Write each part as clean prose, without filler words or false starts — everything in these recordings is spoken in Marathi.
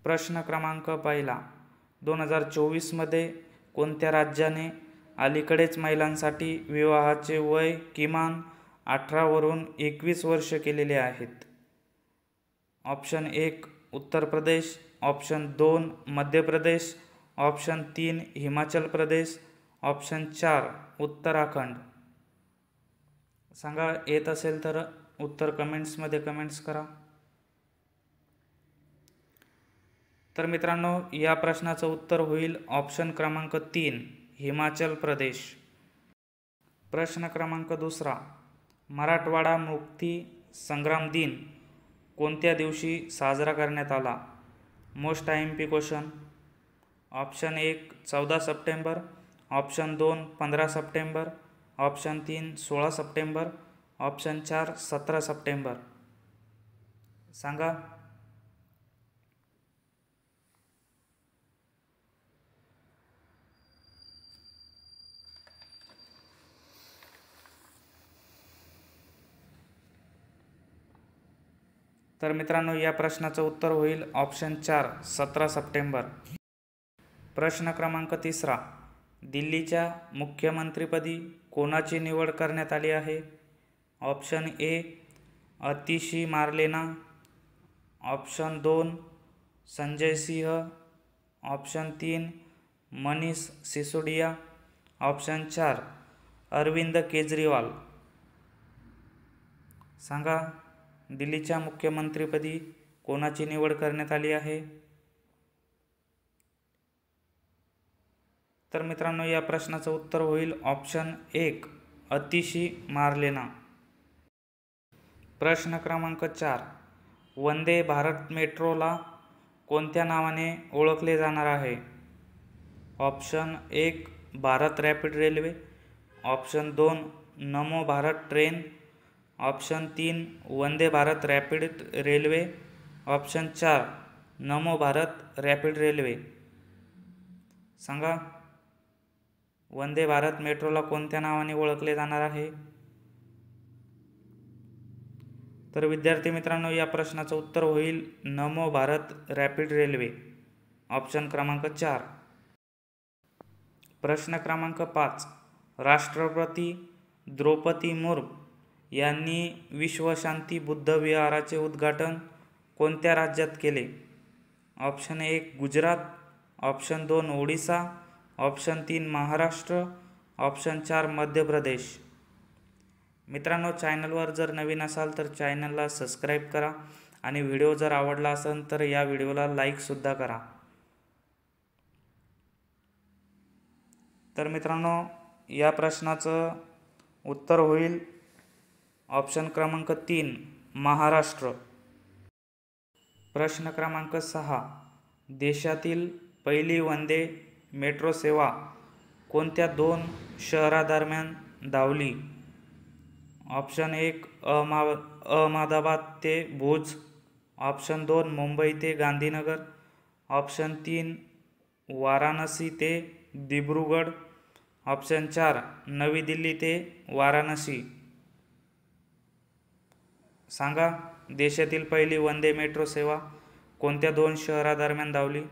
प्रश्न क्रमांक पहिला, 2024मध्ये कोणत्या राज्याने अलीकडेच महिलांसाठी विवाहाचे वय किमान 18 वरून 21 वर्ष केलेले आहेत? Option 1 Uttar Pradesh, option 2 Madhya Pradesh, option 3 Himachal Pradesh, option 4 Uttarakhand. सांगा, येत असेल तर उत्तर कमेंट्समध्ये कमेंट्स करा. तर मित्रांनो, या प्रश्नाचं उत्तर होईल ऑप्शन क्रमांक 3 हिमाचल प्रदेश. प्रश्न क्रमांक दुसरा, मराठवाडा मुक्ती संग्राम दिन कोणत्या दिवशी साजरा करण्यात आला? Most IMP question. Option 1 14 September, option 2 15 September, option 3 16 September, option 4 17 September. सांगा. तर मित्रांनो, या प्रश्नाचं उत्तर होईल ऑप्शन 4 17 सप्टेंबर. प्रश्न क्रमांक तिसरा, दिल्लीच्या मुख्यमंत्रीपदी कोणाची निवड करण्यात आली आहे? Option A Atishi Marlena, option 2 Sanjay Singh, option 3 Manish Sisodia, option 4 Arvind Kejriwal. सांगा, दिल्लीच्या मुख्यमंत्रीपदी कोणाची निवड करण्यात आली आहे? तर मित्रांनो, या प्रश्नाचं उत्तर होईल ऑप्शन 1 अतिशी मार्लेना. प्रश्न क्रमांक 4, वंदे भारत मेट्रोला कोणत्या नावाने ओळखले जाणार आहे? Option 1 Bharat rapid railway, option 2 Namo Bharat train, option 3 Vande Bharat rapid railway, option 4 Namo Bharat rapid railway. सांगा, वंदे भारत मेट्रोला कोणत्या नावाने ओळखले जाणार आहे? तर विद्यार्थी मित्रांनो, या प्रश्नाचं उत्तर होईल नमो भारत रॅपिड रेल्वे, ऑप्शन क्रमांक 4. प्रश्न क्रमांक 5, राष्ट्रपती द्रौपदी मुर्मू यांनी विश्वशांती बुद्ध विहाराचे उद्घाटन कोणत्या राज्यात केले? Option 1 Gujarat, option 2 Odisha, option 3 Maharashtra, option 4 Madhya Pradesh. मित्रांनो, चॅनलवर जर नवीन असाल तर चॅनलला सबस्क्राईब करा आणि व्हिडिओ जर आवडला असेल तर या व्हिडिओला लाईकसुद्धा करा. तर मित्रांनो, या प्रश्नाचं उत्तर होईल ऑप्शन क्रमांक 3 महाराष्ट्र. प्रश्न क्रमांक 6, देशातील पहिली वंदे मेट्रो सेवा कोणत्या 2 शहरादरम्यान धावली? ऑप्शन 1 अहमदाबाद ते भुज, ऑप्शन 2 मुंबई ते गांधीनगर, ऑप्शन 3 वाराणसी ते दिब्रुगड, ऑप्शन 4 नवी दिल्ली ते वाराणसी. सांगा, देशातील पहिली वंदे मेट्रो सेवा कोणत्या 2 शहरादरम्यान धावली?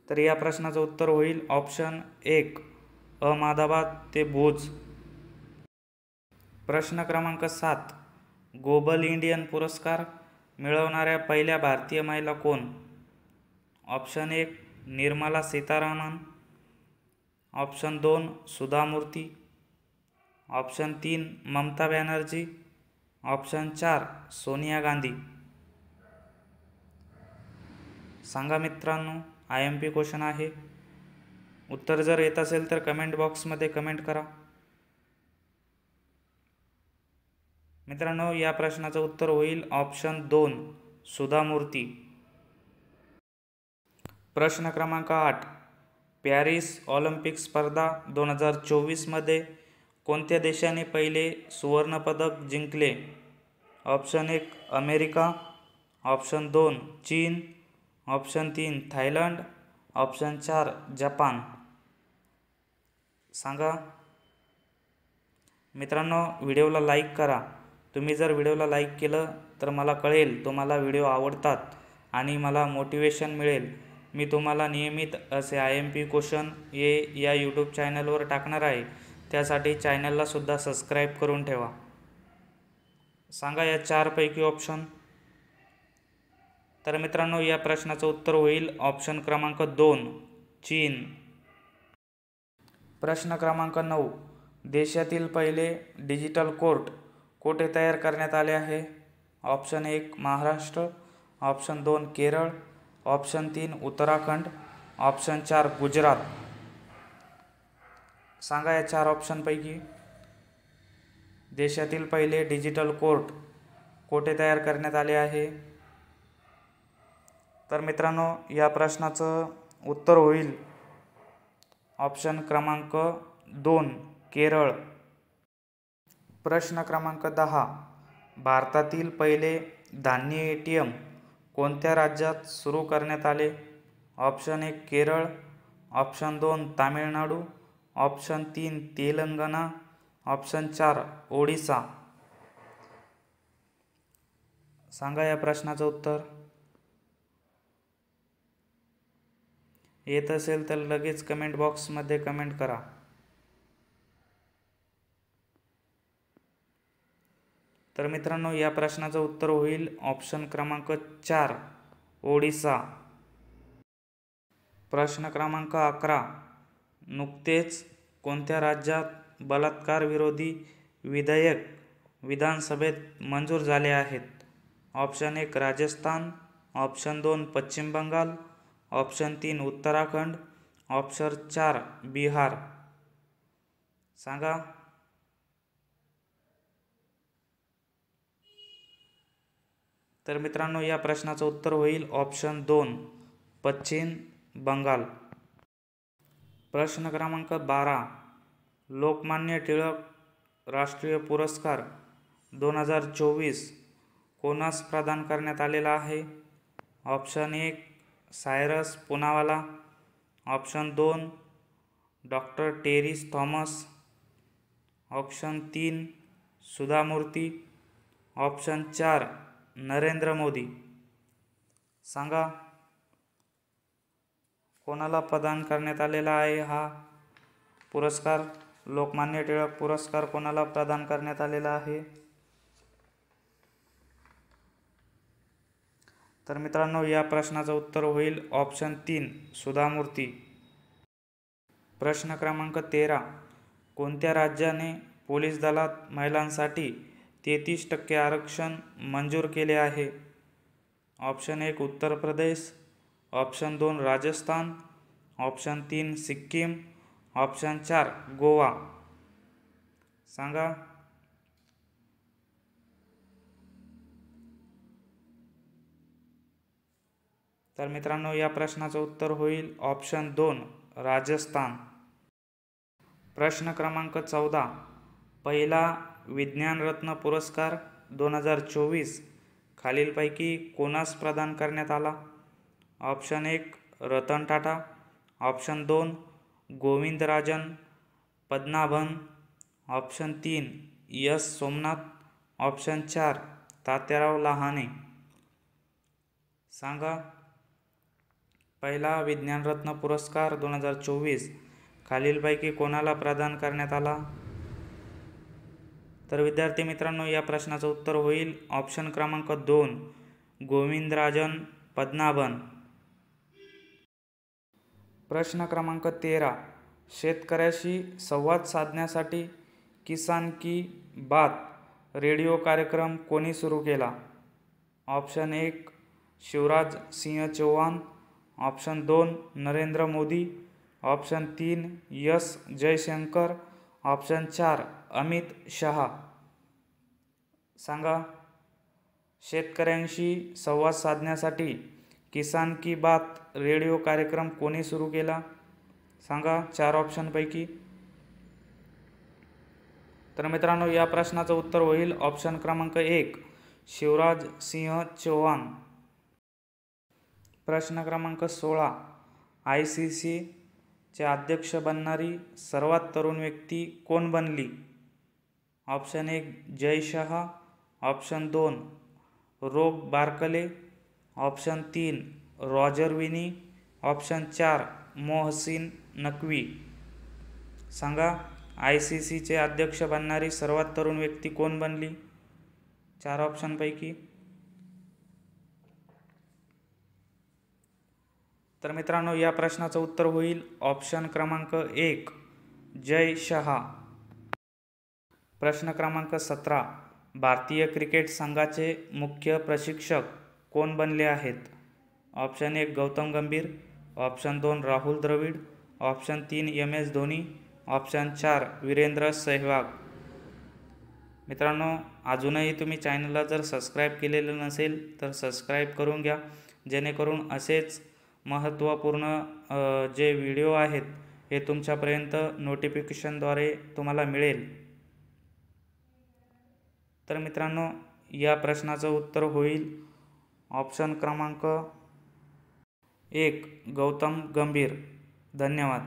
तर या प्रश्नाचं उत्तर होईल ऑप्शन 1 अहमदाबाद ते भुज. प्रश्न क्रमांक 7, ग्लोबल इंडियन पुरस्कार मिळवणाऱ्या पहिल्या भारतीय महिला कोण? ऑप्शन 1 निर्मला सीतारामन, ऑप्शन 2 सुधा मूर्ती, ऑप्शन 3 ममता बॅनर्जी, ऑप्शन 4 सोनिया गांधी. सांगा मित्रांनो, IMP क्वेश्चन आहे. उत्तर जर येत असेल तर कमेंट बॉक्समध्ये कमेंट करा. मित्रांनो, या प्रश्नाचं उत्तर होईल ऑप्शन 2 सुधा मूर्ती. प्रश्न क्रमांक 8, पॅरिस ऑलिम्पिक स्पर्धा 2024मध्ये कोणत्या देशाने पहिले सुवर्णपदक जिंकले? ऑप्शन 1 अमेरिका, ऑप्शन 2 चीन, ऑप्शन 3 थायलंड, ऑप्शन 4 जपान. सांगा, मित्रांनो, व्हिडिओला लाईक करा. तुम्ही जर व्हिडिओला लाईक केलं तर मला कळेल तुम्हाला व्हिडिओ आवडतात आणि मला मोटिवेशन मिळेल. मी तुम्हाला नियमित असे IMP क्वेश्चन या यूट्यूब चॅनलवर टाकणार आहे. त्यासाठी चॅनललासुद्धा सबस्क्राईब करून ठेवा. सांगा या 4 पैकी ऑप्शन. तर मित्रांनो, या प्रश्नाचं उत्तर होईल ऑप्शन क्रमांक 2 चीन. प्रश्न क्रमांक 9. देशातील पहिले डिजिटल कोर्ट कोठे तयार करण्यात आले आहे? Option 1 Maharashtra, option 2 Kerala, option 3 Uttarakhand, option 4 Gujarat. सांगा या 4 ऑप्शनपैकी देशातील पहिले डिजिटल कोर्ट कोठे तयार करण्यात आले आहे? तर मित्रांनो, या प्रश्नाचं उत्तर होईल ऑप्शन क्रमांक 2 केरळ. प्रश्न क्रमांक 10. भारतातील पहिले धान्य ATM कोणत्या राज्यात सुरू करण्यात आले? Option 1 Kerala, option 2 Tamil Nadu, option 3 Telangana, option 4 Odisha. सांगा या प्रश्नाचं उत्तर. येत असेल तर लगेच कमेंट बॉक्समध्ये कमेंट करा. तर मित्रांनो, या प्रश्नाचं उत्तर होईल ऑप्शन क्रमांक 4 ओडिसा. प्रश्न क्रमांक 11. नुकतेच कोणत्या राज्यात बलात्कार विरोधी विधेयक विधानसभेत मंजूर झाले आहेत? ऑप्शन 1 राजस्थान, ऑप्शन 2 पश्चिम बंगाल, ऑप्शन 3 उत्तराखंड, ऑप्शन 4 बिहार. सांगा. तर मित्रांनो, या प्रश्नाचं उत्तर होईल ऑप्शन 2 पश्चिम बंगाल. प्रश्न क्रमांक 12. लोकमान्य टिळक राष्ट्रीय पुरस्कार 2024 कोणास प्रदान करण्यात आलेला आहे? Option 1 Cyrus Poonawalla, option 2 doctor Tessy Thomas, option 3 Sudha Murty, option 4 Narendra Modi. सांगा कोणाला प्रदान करण्यात आलेला आहे हा पुरस्कार? लोकमान्य टिळक पुरस्कार कोणाला प्रदान करण्यात आलेला आहे? तर मित्रांनो, या प्रश्नाचं उत्तर होईल ऑप्शन 3 सुधा मूर्ती. प्रश्न क्रमांक 13. कोणत्या राज्याने पोलीस दलात महिलांसाठी 33% आरक्षण मंजूर केले आहे? Option 1 Uttar Pradesh, option 2 Rajasthan, option 3 Sikkim, option 4 Goa. सांगा. तर मित्रांनो, या प्रश्नाचं उत्तर होईल ऑप्शन 2 राजस्थान. प्रश्न क्रमांक 14. पहिला विज्ञानरत्न पुरस्कार 2024 खालीलपैकी कोणास प्रदान करण्यात आला? Option 1 Ratan Tata, option 2 Govindarajan Padmanabhan, option 3 S Somnath, option 4 Tatyarao Lahane. सांगा. पहिला विज्ञानरत्न पुरस्कार 2024 खालीलपैकी कोणाला प्रदान करण्यात आला? तर विद्यार्थी मित्रांनो, या प्रश्नाचं उत्तर होईल ऑप्शन क्रमांक 2 गोविंदराजन पद्मनाभन. प्रश्न क्रमांक 13. शेतकऱ्याशी संवाद साधण्यासाठी किसान की बात रेडिओ कार्यक्रम कोणी सुरू केला? Option 1 Shivraj Singh Chouhan, option 2 Narendra Modi, option 3 S Jaishankar, option 4 Amit Shah. सांगा. शेतकऱ्यांशी संवाद साधण्यासाठी किसान की बात रेडिओ कार्यक्रम कोणी सुरू केला? सांगा 4 ऑप्शनपैकी. तर मित्रांनो, या प्रश्नाचं उत्तर होईल ऑप्शन क्रमांक 1 शिवराज सिंह चौहान. प्रश्न क्रमांक 16. ICC चे अध्यक्ष बनणारी सर्वात तरुण व्यक्ती कोण बनली? ऑप्शन 1 जय शहा, ऑप्शन 2 रोब बार्कले, ऑप्शन 3 रॉजर विनी, ऑप्शन 4 मोहसिन नकवी. सांगा, ICCचे अध्यक्ष बनणारी सर्वात तरुण व्यक्ती कोण बनली? 4 ऑप्शनपैकी. तर मित्रांनो, या प्रश्नाचं उत्तर होईल ऑप्शन क्रमांक 1 जय शहा. प्रश्न क्रमांक 17, भारतीय क्रिकेट संघाचे मुख्य प्रशिक्षक कोण बनले आहेत? Option 1 Gautam Gambhir, option 2 Rahul Dravid, option 3 MS Dhoni, option 4 Virender Sehwag. मित्रांनो, अजूनही तुम्ही चॅनलला जर सबस्क्राईब केलेलं नसेल तर सबस्क्राईब करून घ्या, जेणेकरून असेच महत्त्वपूर्ण जे व्हिडिओ आहेत हे तुमच्यापर्यंत नोटिफिकेशनद्वारे तुम्हाला मिळेल. तर मित्रांनो, या प्रश्नाचं उत्तर होईल ऑप्शन क्रमांक 1 गौतम गंभीर. धन्यवाद.